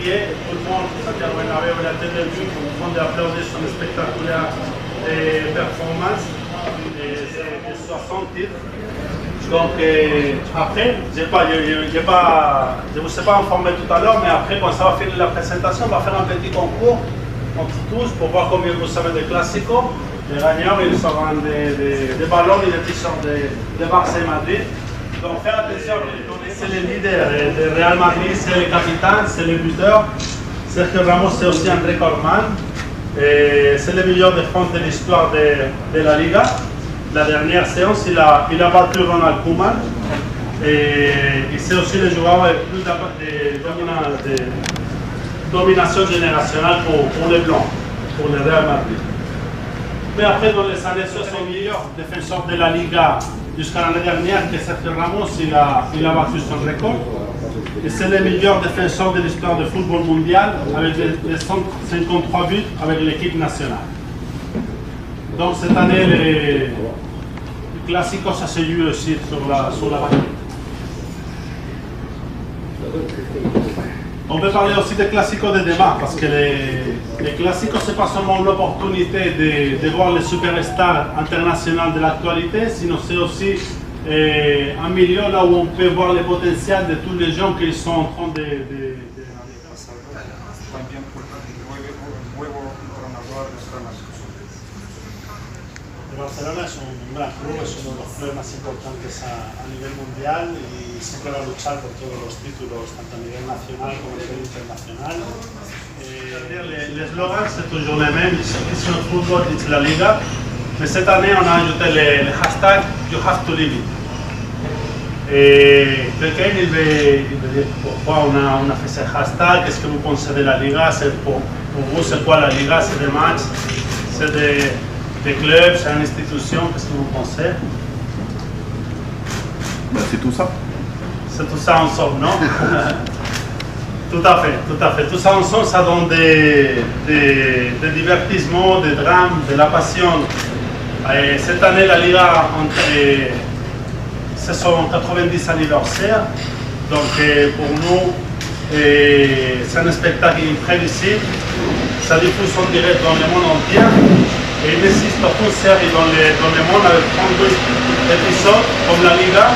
pied, tout le monde, Santiago Bernabéu, la tête de but, tout le monde applaudit son spectaculaire performance, et 60 titres. Donc après, je ne vous ai pas informé tout à l'heure, mais après, quand ça va finir la présentation, on va faire un petit concours entre tous pour voir combien vous savez de classicos. Les gagnants, ils auront des ballons et des t-shirts de Barça et Madrid. Donc faites attention, c'est le leader de Real Madrid, c'est le capitaine, c'est le buteur. Sergio Ramos, c'est aussi André Corman. C'est le meilleur défenseur de l'histoire de la Liga. La dernière séance, il a battu Ronald Koeman. Et c'est aussi le joueur avec plus de domination générationnelle pour les Blancs, pour le Real Madrid. Mais après, dans les années 60, le meilleur défenseur de la Liga jusqu'à l'année dernière, que Sergio Ramos, il a battu son record. Et c'est le meilleur défenseur de l'histoire du football mondial, avec les 153 buts avec l'équipe nationale. Donc cette année, le Classico, ça se joue aussi sur la banquette. On peut parler aussi des classicos de demain, parce que les classicos, ce n'est pas seulement l'opportunité de voir les superstars internationales de l'actualité, sinon c'est aussi un milieu là où on peut voir le potentiel de tous les gens qui sont en train de Barcelona es un gran club, es uno de los clubes más importantes a nivel mundial y siempre va a luchar por todos los títulos, tanto a nivel nacional como a nivel internacional. L'eslogan, c'est toujours le même, it's not football, it's la Liga. Mais cette année, on a ajouté le hashtag You have to live it. Et quelqu'un il veut dire pourquoi on a fait ce hashtag, qu'est-ce que vous pensez de la Liga, pour vous c'est quoi la Liga, c'est des matchs, c'est des clubs, c'est une institution, qu'est-ce que vous pensez? C'est tout ça. C'est tout ça ensemble, non? Tout à fait, tout à fait. Tout ça ensemble, ça donne des divertissements, des drames, de la passion. Et cette année, la Liga, c'est son 90 anniversaire. Donc pour nous, c'est un spectacle imprévisible. Ça diffuse en direct dans le monde entier. Et il existe toute une série dans le monde avec 32 épisodes comme la Liga.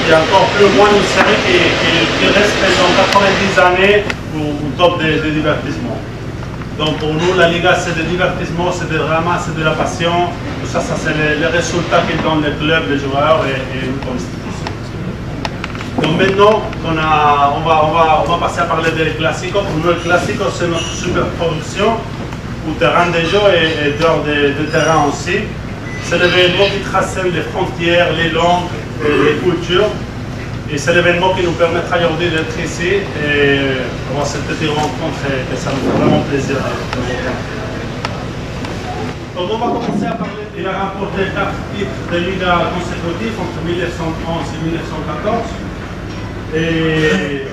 Il y a encore plus ou moins une série qui reste dans 90 années au top de divertissement. Donc pour nous, la Liga, c'est du divertissement, c'est du drama, c'est de la passion. Tout ça, c'est les résultats qu'ils donnent les clubs, les joueurs et une constitution. Donc maintenant, on va passer à parler des classicos. Pour nous, le classico, c'est notre super production, où terrain de jeu et dehors de terrain aussi. C'est l'événement qui transcende les frontières, les langues, les cultures. Et c'est l'événement qui nous permettra aujourd'hui d'être ici et avoir cette petite rencontre et ça nous fait vraiment plaisir. Donc on va commencer à parler. Il a remporté 4 titres de Liga consécutifs entre 1911 et 1914. Et